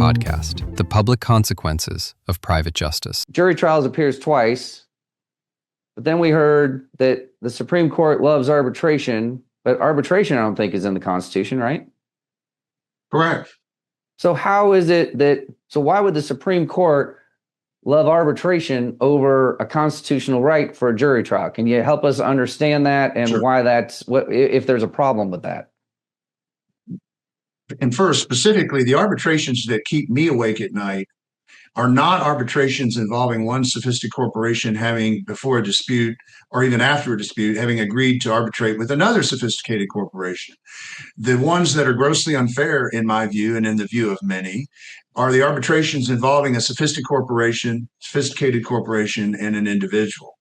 podcast, The Public Consequences of Private Justice. Jury trials appears twice, but then we heard that the Supreme Court loves arbitration, but arbitration I don't think is in the Constitution, right? Correct. So how is it so why would the Supreme Court love arbitration over a constitutional right for a jury trial? Can you help us understand that and why if there's a problem with that? And first, specifically, the arbitrations that keep me awake at night are not arbitrations involving one sophisticated corporation having, before a dispute or even after a dispute, having agreed to arbitrate with another sophisticated corporation. The ones that are grossly unfair, in my view, and in the view of many, are the arbitrations involving a sophisticated corporation and an individual.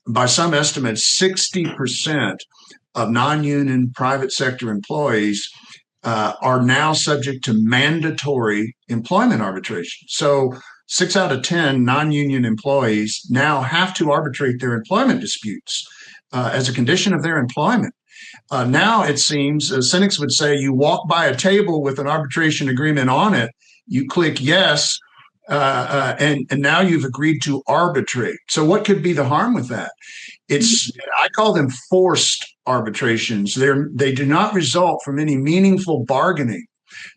By some estimates, 60% of non-union private sector employees are now subject to mandatory employment arbitration. So 6 out of 10 non-union employees now have to arbitrate their employment disputes as a condition of their employment. Now it seems, cynics would say, you walk by a table with an arbitration agreement on it, you click yes, and now you've agreed to arbitrate. So what could be the harm with that? I call them forced arbitrations. They do not result from any meaningful bargaining.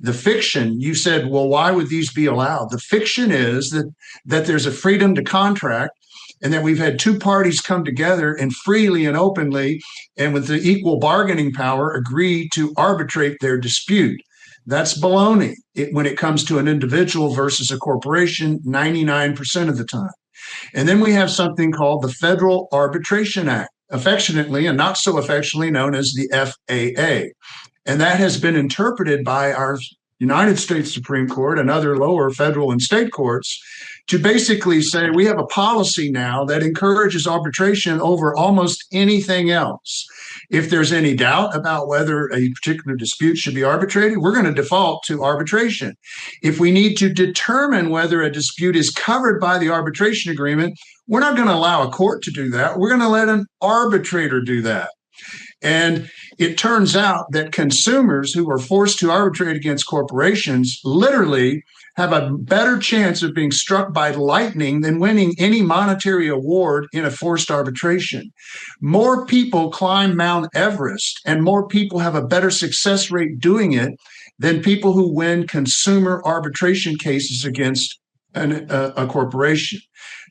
The fiction, you said, well, why would these be allowed? The fiction is that there's a freedom to contract and that we've had two parties come together and freely and openly and with the equal bargaining power agree to arbitrate their dispute. That's baloney when it comes to an individual versus a corporation 99% of the time. And then we have something called the Federal Arbitration Act, affectionately and not so affectionately known as the FAA. And that has been interpreted by our United States Supreme Court and other lower federal and state courts to basically say we have a policy now that encourages arbitration over almost anything else. If there's any doubt about whether a particular dispute should be arbitrated, we're going to default to arbitration. If we need to determine whether a dispute is covered by the arbitration agreement, we're not going to allow a court to do that. We're going to let an arbitrator do that. And it turns out that consumers who are forced to arbitrate against corporations literally have a better chance of being struck by lightning than winning any monetary award in a forced arbitration. More people climb Mount Everest and more people have a better success rate doing it than people who win consumer arbitration cases against a corporation.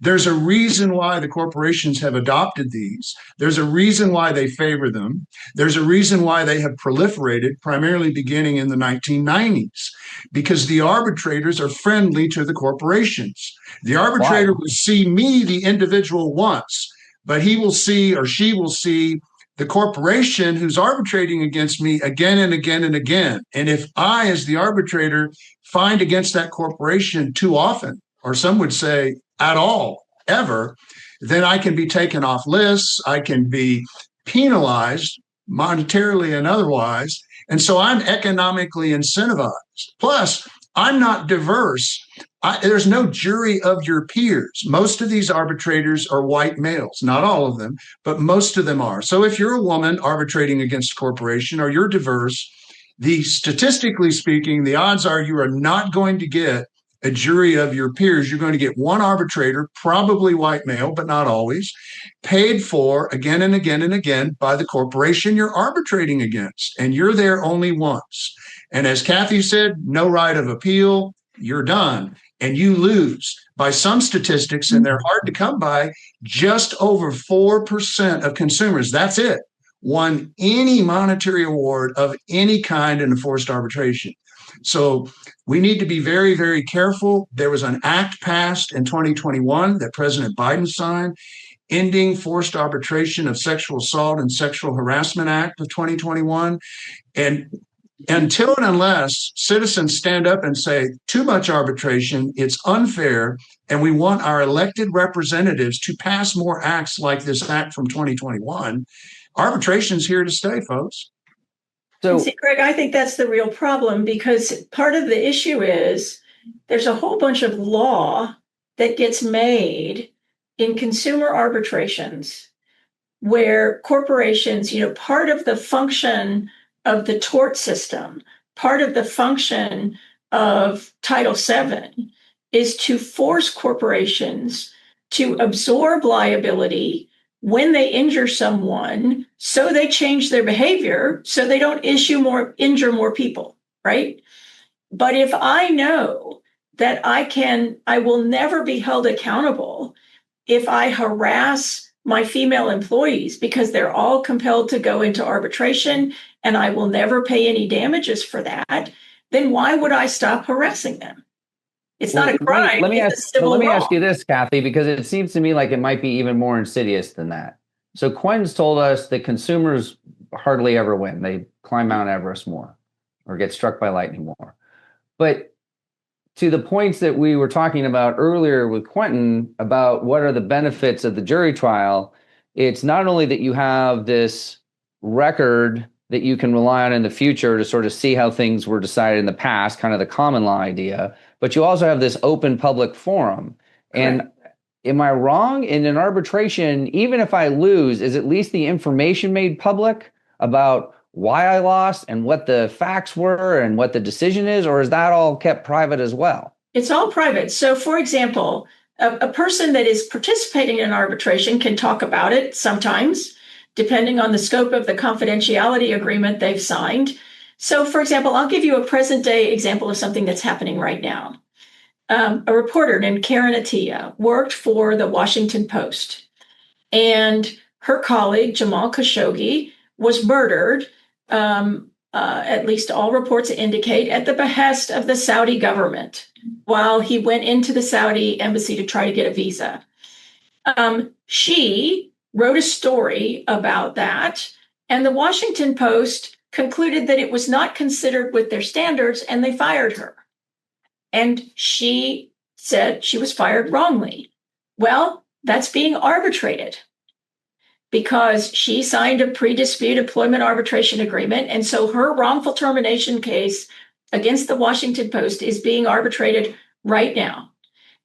There's a reason why the corporations have adopted these. There's a reason why they favor them. There's a reason why they have proliferated, primarily beginning in the 1990s, because the arbitrators are friendly to the corporations. The arbitrator will see me, the individual, once, but he will see or she will see the corporation who's arbitrating against me again and again and again. And if I, as the arbitrator, find against that corporation too often, or some would say at all, ever, then I can be taken off lists. I can be penalized monetarily and otherwise. And so I'm economically incentivized. Plus, I'm not diverse. There's no jury of your peers. Most of these arbitrators are white males, not all of them, but most of them are. So if you're a woman arbitrating against a corporation or you're diverse, statistically speaking, the odds are you are not going to get a jury of your peers. You're going to get one arbitrator, probably white male, but not always, paid for again and again and again by the corporation you're arbitrating against. And you're there only once. And as Kathy said, no right of appeal, you're done. And you lose. By some statistics, and they're hard to come by, just over 4% of consumers, that's it, won any monetary award of any kind in a forced arbitration. So we need to be very, very careful. There was an act passed in 2021 that President Biden signed, Ending Forced Arbitration of Sexual Assault and Sexual Harassment Act of 2021. And until and unless citizens stand up and say, too much arbitration, it's unfair, and we want our elected representatives to pass more acts like this act from 2021, arbitration's here to stay, folks. So, see, Greg, I think that's the real problem, because part of the issue is there's a whole bunch of law that gets made in consumer arbitrations where corporations, part of the function of the tort system, part of the function of Title VII is to force corporations to absorb liability when they injure someone, so they change their behavior, so they don't injure more people, right? But if I know that I will never be held accountable if I harass my female employees because they're all compelled to go into arbitration and I will never pay any damages for that, then why would I stop harassing them? It's not a crime. Let me law. ask you this, Kathy, because it seems to me like it might be even more insidious than that. So Quentin's told us that consumers hardly ever win. They climb Mount Everest more or get struck by lightning more. But to the points that we were talking about earlier with Quentin about what are the benefits of the jury trial, it's not only that you have this record that you can rely on in the future to sort of see how things were decided in the past, kind of the common law idea, but you also have this open public forum. Correct. And am I wrong? In an arbitration, even if I lose, is at least the information made public about why I lost and what the facts were and what the decision is, or is that all kept private as well? It's all private. So, for example, a person that is participating in arbitration can talk about it sometimes, depending on the scope of the confidentiality agreement they've signed. So, for example, I'll give you a present day example of something that's happening right now. A reporter named Karen Atiyah worked for the Washington Post, and her colleague, Jamal Khashoggi, was murdered, at least all reports indicate, at the behest of the Saudi government while he went into the Saudi embassy to try to get a visa. She wrote a story about that, and the Washington Post concluded that it was not considered with their standards, and they fired her. And she said she was fired wrongly. Well, that's being arbitrated because she signed a pre-dispute employment arbitration agreement. And so her wrongful termination case against the Washington Post is being arbitrated right now.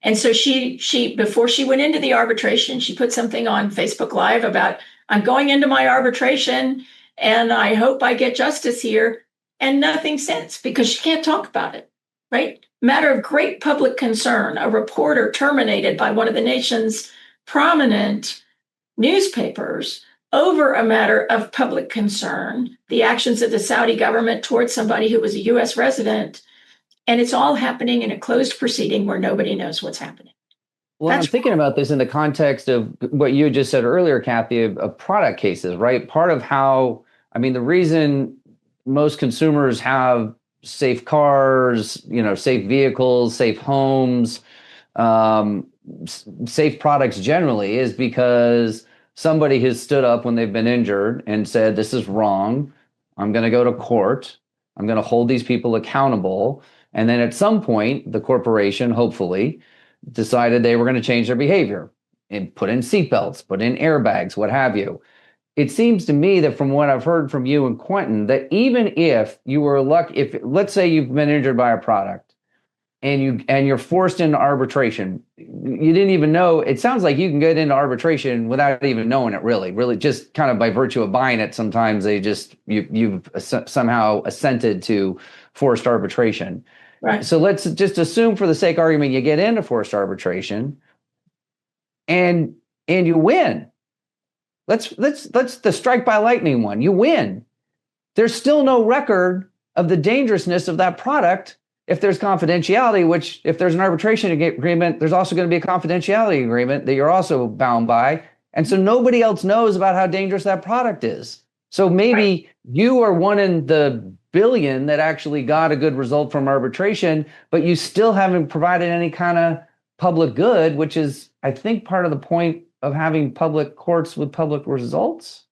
And so she before she went into the arbitration, she put something on Facebook Live about, I'm going into my arbitration and I hope I get justice here, and nothing since, because she can't talk about it, right? Matter of great public concern, a reporter terminated by one of the nation's prominent newspapers over a matter of public concern, the actions of the Saudi government towards somebody who was a U.S. resident. And it's all happening in a closed proceeding where nobody knows what's happening. Well, I'm thinking about this in the context of what you just said earlier, Kathy, of product cases, right? Part of how, the reason most consumers have safe cars, safe vehicles, safe homes, safe products generally is because somebody has stood up when they've been injured and said, this is wrong. I'm going to go to court. I'm going to hold these people accountable. And then at some point, the corporation, hopefully, decided they were going to change their behavior and put in seatbelts, put in airbags, what have you. It seems to me that from what I've heard from you and Quentin, that even if you were lucky, if let's say you've been injured by a product and you're forced into arbitration, you didn't even know. It sounds like you can get into arbitration without even knowing it, really just kind of by virtue of buying it. Sometimes you've somehow assented to forced arbitration. Right. So let's just assume for the sake of argument, you get into forced arbitration and you win. Let's the strike by lightning one. You win. There's still no record of the dangerousness of that product if there's confidentiality, which if there's an arbitration agreement, there's also going to be a confidentiality agreement that you're also bound by. And so nobody else knows about how dangerous that product is. So maybe you are one in the billion that actually got a good result from arbitration, but you still haven't provided any kind of public good, which is, I think, part of the point of having public courts with public results.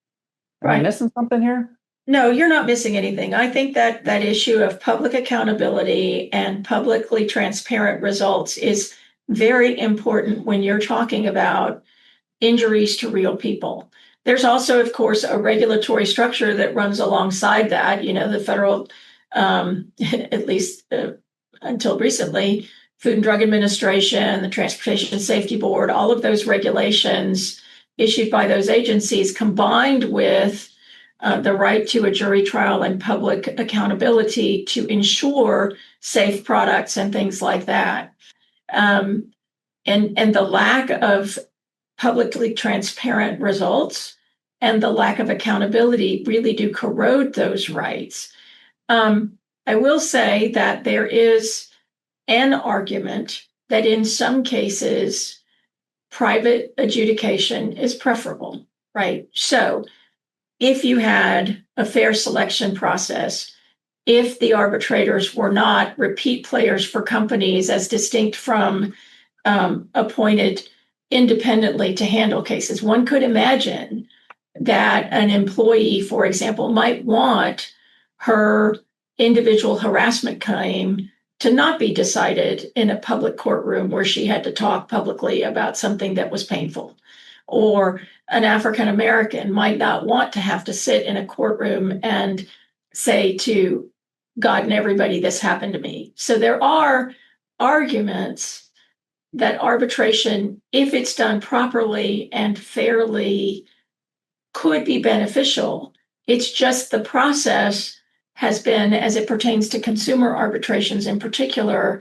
Am I missing something here? No, you're not missing anything. I think that issue of public accountability and publicly transparent results is very important when you're talking about injuries to real people. There's also, of course, a regulatory structure that runs alongside that. The federal, at least until recently, Food and Drug Administration, the Transportation Safety Board, all of those regulations issued by those agencies combined with the right to a jury trial and public accountability to ensure safe products and things like that. And the lack of publicly transparent results and the lack of accountability really do corrode those rights. I will say that there is an argument that in some cases, private adjudication is preferable, right? So if you had a fair selection process, if the arbitrators were not repeat players for companies as distinct from appointed independently to handle cases, one could imagine that an employee, for example, might want her individual harassment claim to not be decided in a public courtroom where she had to talk publicly about something that was painful. Or an African American might not want to have to sit in a courtroom and say to God and everybody, this happened to me. So there are arguments that arbitration, if it's done properly and fairly, could be beneficial. It's just the process has been, as it pertains to consumer arbitrations in particular,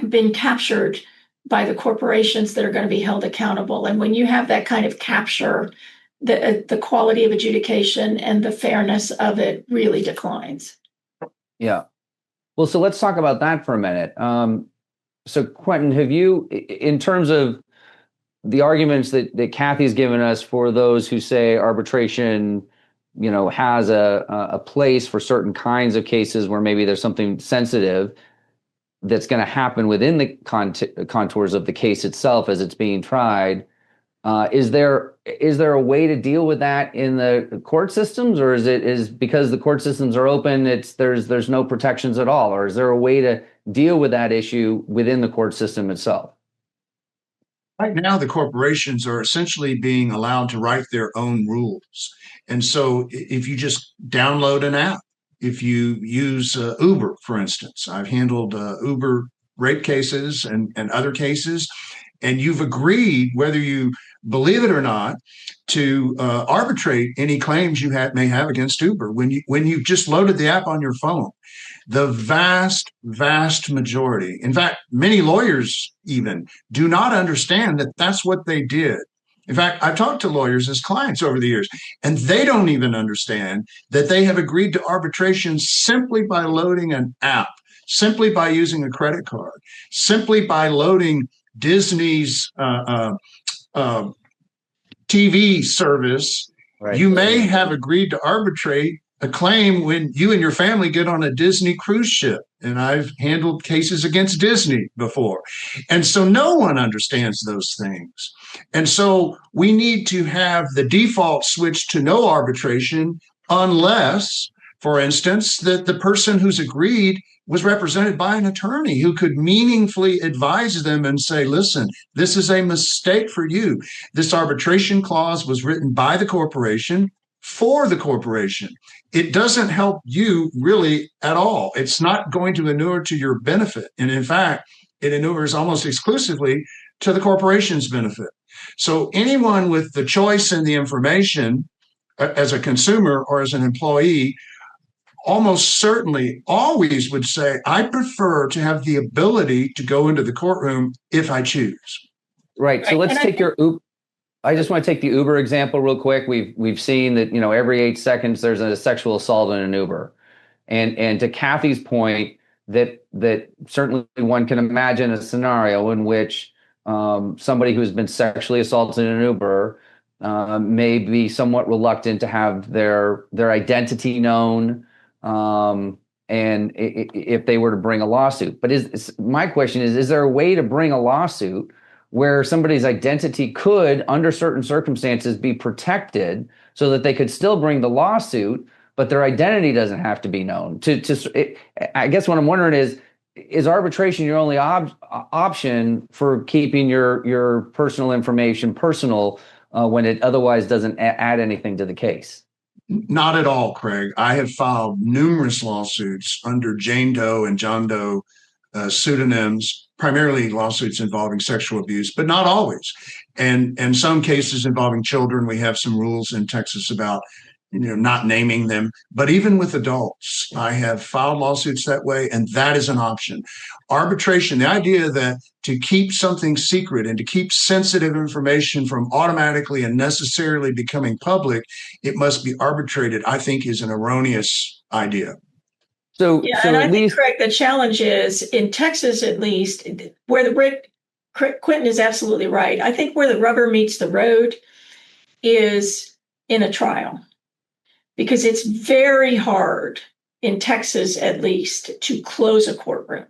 been captured by the corporations that are going to be held accountable. And when you have that kind of capture, the quality of adjudication and the fairness of it really declines. Yeah. Well, so let's talk about that for a minute. So Quentin, have you, in terms of the arguments that Kathy's given us for those who say arbitration, has a place for certain kinds of cases where maybe there's something sensitive that's going to happen within the contours of the case itself as it's being tried. Is there a way to deal with that in the court systems, or is because the court systems are open, there's no protections at all, or is there a way to deal with that issue within the court system itself? Right now, the corporations are essentially being allowed to write their own rules. And so if you just download an app, if you use Uber, for instance, I've handled Uber rape cases and other cases, and you've agreed, whether you believe it or not, to arbitrate any claims you may have against Uber when you've just loaded the app on your phone. The vast majority, in fact, many lawyers even do not understand that that's what they did. In fact, I've talked to lawyers as clients over the years, and they don't even understand that they have agreed to arbitration simply by loading an app, simply by using a credit card, simply by loading Disney's TV service. Right. You may have agreed to arbitrate a claim when you and your family get on a Disney cruise ship. And I've handled cases against Disney before. And so no one understands those things. And so we need to have the default switch to no arbitration unless, for instance, that the person who's agreed was represented by an attorney who could meaningfully advise them and say, listen, this is a mistake for you. This arbitration clause was written by the corporation for the corporation. It doesn't help you really at all. It's not going to inure to your benefit. And in fact, it inures almost exclusively to the corporation's benefit. So anyone with the choice and the information as a consumer or as an employee almost certainly always would say, I prefer to have the ability to go into the courtroom if I choose. Right. So let's take your Uber. I just want to take the Uber example real quick. We've seen that, every 8 seconds there's a sexual assault in an Uber. And to Kathy's point, that certainly one can imagine a scenario in which somebody who's been sexually assaulted in an Uber may be somewhat reluctant to have their identity known. And if they were to bring a lawsuit, but my question is there a way to bring a lawsuit where somebody's identity could, under certain circumstances, be protected so that they could still bring the lawsuit, but their identity doesn't have to be known? I guess what I'm wondering is arbitration your only option for keeping your personal information personal when it otherwise doesn't add anything to the case? Not at all, Craig. I have filed numerous lawsuits under Jane Doe and John Doe pseudonyms, primarily lawsuits involving sexual abuse, but not always. And some cases involving children, we have some rules in Texas about not naming them, but even with adults, I have filed lawsuits that way, and that is an option. Arbitration, the idea that to keep something secret and to keep sensitive information from automatically and necessarily becoming public, it must be arbitrated, I think is an erroneous idea. So, yeah, so and at I least, think, Craig, the challenge is in Texas, at least, where Quentin is absolutely right. I think where the rubber meets the road is in a trial, because it's very hard in Texas, at least, to close a courtroom.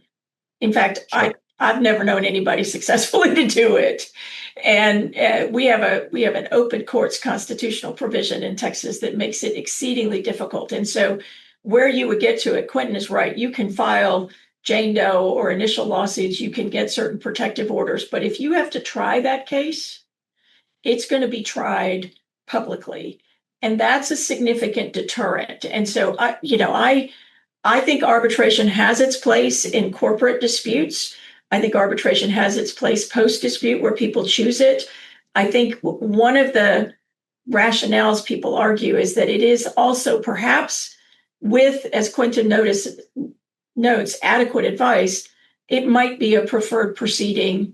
In fact, Sure. I've never known anybody successfully to do it. And we have an open courts constitutional provision in Texas that makes it exceedingly difficult. And so where you would get to it, Quentin is right. You can file Jane Doe or initial lawsuits. You can get certain protective orders. But if you have to try that case, it's going to be tried publicly. And that's a significant deterrent. And so, I think arbitration has its place in corporate disputes. I think arbitration has its place post-dispute where people choose it. I think one of the rationales people argue is that it is also perhaps with, as Quentin notes, adequate advice, it might be a preferred proceeding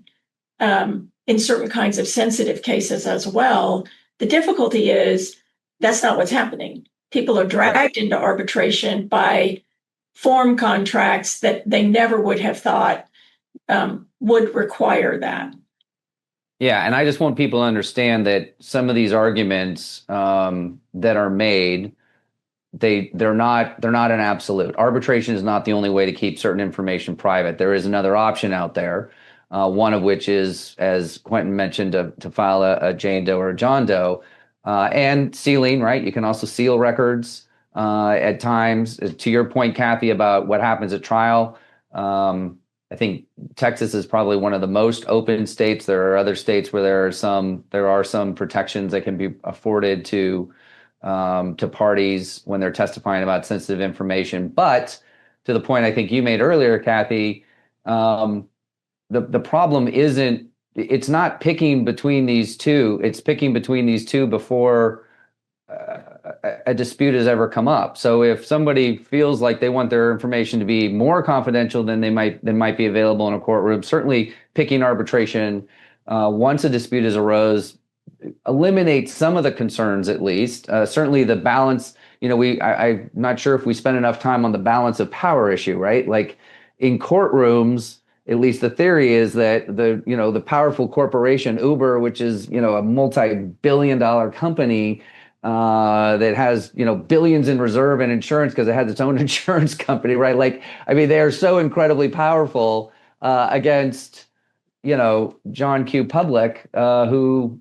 in certain kinds of sensitive cases as well. The difficulty is that's not what's happening. People are dragged into arbitration by form contracts that they never would have thought would require that. yeah, and I just want people to understand that some of these arguments that are made, they're not an absolute. Arbitration is not the only way to keep certain information private. There is another option out there, one of which is, as Quentin mentioned, to file a Jane Doe or a John Doe, and sealing. Right, you can also seal records at times. To your point, Kathy, about what happens at trial. I think Texas is probably one of the most open states. There are other states where there are some protections that can be afforded to parties when they're testifying about sensitive information. But to the point I think you made earlier, Kathy, the problem it's not picking between these two. It's picking between these two before a dispute has ever come up. So if somebody feels like they want their information to be more confidential than might be available in a courtroom, certainly picking arbitration once a dispute has arose eliminates some of the concerns, at least. Certainly the balance, I'm not sure if we spend enough time on the balance of power issue, right? Like in courtrooms, at least the theory is that the powerful corporation Uber, which is a multi-billion-dollar company that has billions in reserve and insurance because it has its own insurance company, right? Like, I mean, they are so incredibly powerful against John Q. Public, who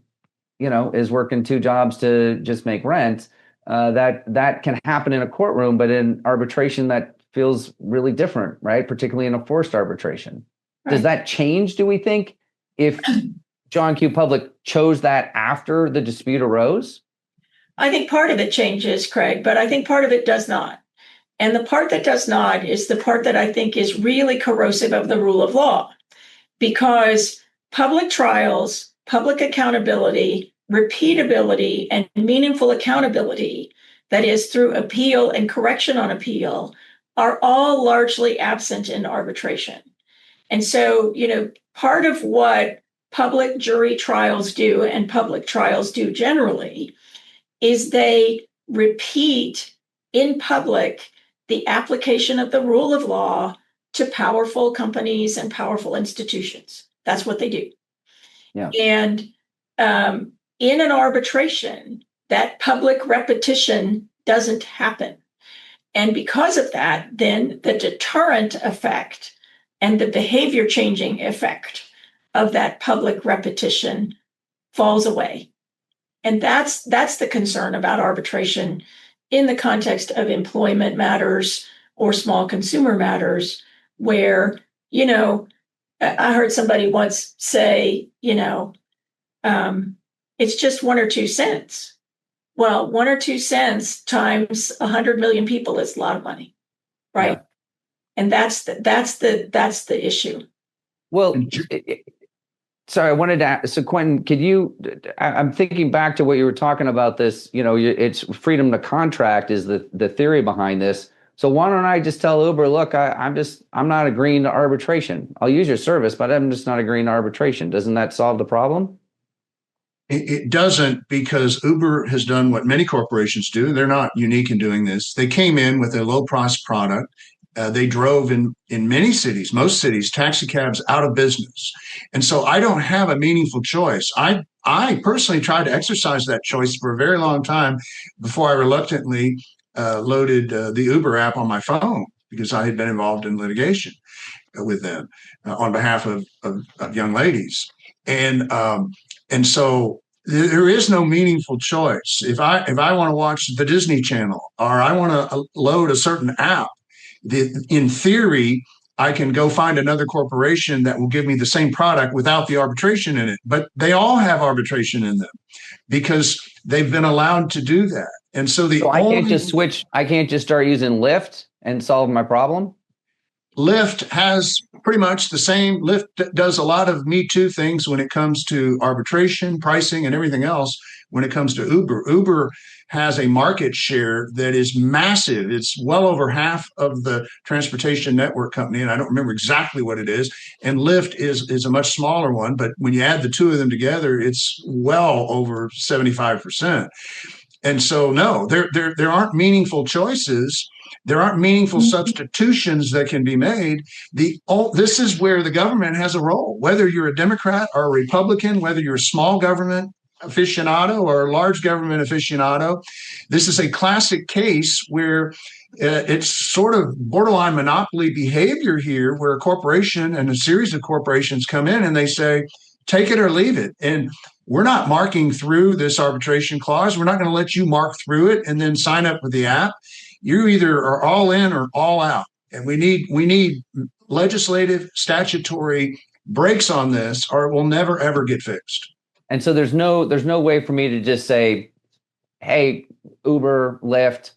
is working two jobs to just make rent. That can happen in a courtroom, but in arbitration that feels really different, right? Particularly in a forced arbitration. Right. Does that change, do we think, if John Q. Public chose that after the dispute arose? I think part of it changes, Craig, but I think part of it does not. And the part that does not is the part that I think is really corrosive of the rule of law, because public trials, public accountability, repeatability, and meaningful accountability, that is through appeal and correction on appeal, are all largely absent in arbitration. And so, part of what public jury trials do, and public trials do generally, is they repeat in public the application of the rule of law to powerful companies and powerful institutions. That's what they do. Yeah. And in an arbitration, that public repetition doesn't happen. And because of that, then the deterrent effect and the behavior changing effect of that public repetition falls away. And that's the concern about arbitration in the context of employment matters or small consumer matters, where, I heard somebody once say, it's just 1 or 2 cents. Well, 1 or 2 cents times 100 million people is a lot of money, right? Yeah. And that's the issue. Well, Sorry, I wanted to ask, so Quentin, I'm thinking back to what you were talking about this, it's freedom to contract is the theory behind this. So why don't I just tell Uber, look, I'm not agreeing to arbitration. I'll use your service, but I'm just not agreeing to arbitration. Doesn't that solve the problem? It doesn't, because Uber has done what many corporations do. They're not unique in doing this. They came in with a low price product. They drove in many cities, most cities, taxi cabs out of business. And so I don't have a meaningful choice. I personally tried to exercise that choice for a very long time before I reluctantly loaded the Uber app on my phone, because I had been involved in litigation with them on behalf of young ladies. And so there is no meaningful choice. If I want to watch the Disney Channel, or I want to load a certain app, in theory, I can go find another corporation that will give me the same product without the arbitration in it. But they all have arbitration in them because they've been allowed to do that. And so I can't just switch. I can't just start using Lyft and solve my problem. Lyft has pretty much the same. Lyft does a lot of Me Too things when it comes to arbitration, pricing, and everything else. When it comes to Uber, Uber has a market share that is massive. It's well over half of the transportation network company, and I don't remember exactly what it is. And Lyft is a much smaller one, but when you add the two of them together, it's well over 75%. And so, no, there aren't meaningful choices. There aren't meaningful substitutions that can be made. This is where the government has a role, whether you're a Democrat or a Republican, whether you're a small government aficionado or a large government aficionado. This is a classic case where it's sort of borderline monopoly behavior here, where a corporation and a series of corporations come in and they say, take it or leave it. And we're not marking through this arbitration clause. We're not going to let you mark through it and then sign up with the app. You either are all in or all out. And we need legislative, statutory brakes on this, or it will never, ever get fixed. And so there's no way for me to just say, hey, Uber, Lyft,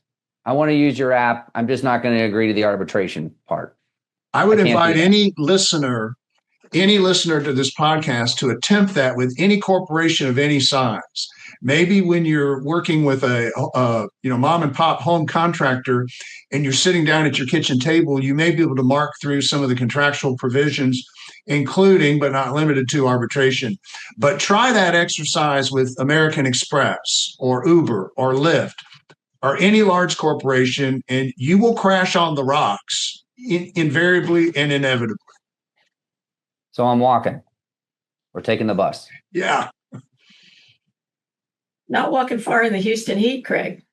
I want to use your app. I'm just not going to agree to the arbitration part. I would invite any listener to this podcast to attempt that with any corporation of any size. Maybe when you're working with a mom and pop home contractor and you're sitting down at your kitchen table, you may be able to mark through some of the contractual provisions, including but not limited to arbitration. But try that exercise with American Express or Uber or Lyft or any large corporation, and you will crash on the rocks invariably and inevitably. So I'm walking or taking the bus. Yeah. Not walking far in the Houston heat, Craig.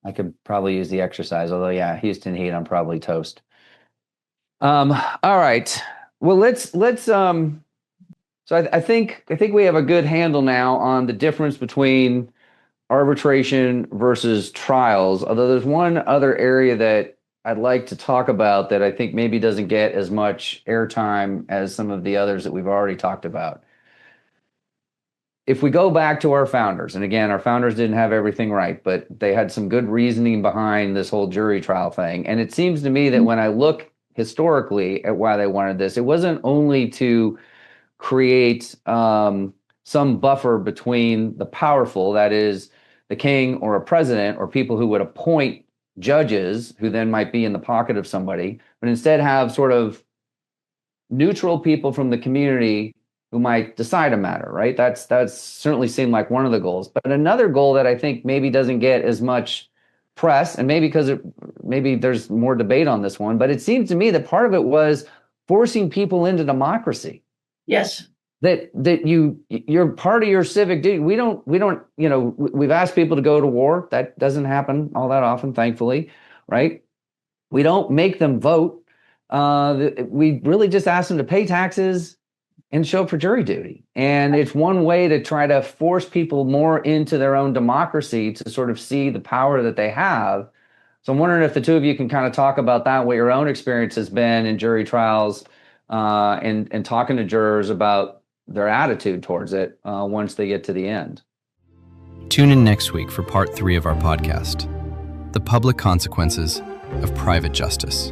I could probably use the exercise, although, yeah, Houston heat, I'm probably toast. All right. Well, let's. So I think we have a good handle now on the difference between arbitration versus trials. Although there's one other area that I'd like to talk about that I think maybe doesn't get as much airtime as some of the others that we've already talked about. If we go back to our founders, and again, our founders didn't have everything right, but they had some good reasoning behind this whole jury trial thing. And it seems to me that when I look historically at why they wanted this, it wasn't only to create some buffer between the powerful, that is the king or a president or people who would appoint judges who then might be in the pocket of somebody, but instead have sort of neutral people from the community who might decide a matter, right? That's certainly seemed like one of the goals. But another goal that I think maybe doesn't get as much press, and maybe because maybe there's more debate on this one, but it seems to me that part of it was forcing people into democracy. Yes. That you're part of your civic duty. We don't, we've asked people to go to war. That doesn't happen all that often, thankfully, right? We don't make them vote. We really just ask them to pay taxes and show up for jury duty. And it's one way to try to force people more into their own democracy to sort of see the power that they have. So I'm wondering if the two of you can kind of talk about that, what your own experience has been in jury trials and talking to jurors about their attitude towards it once they get to the end. Tune in next week for part 3 of our podcast, The Public Consequences of Private Justice.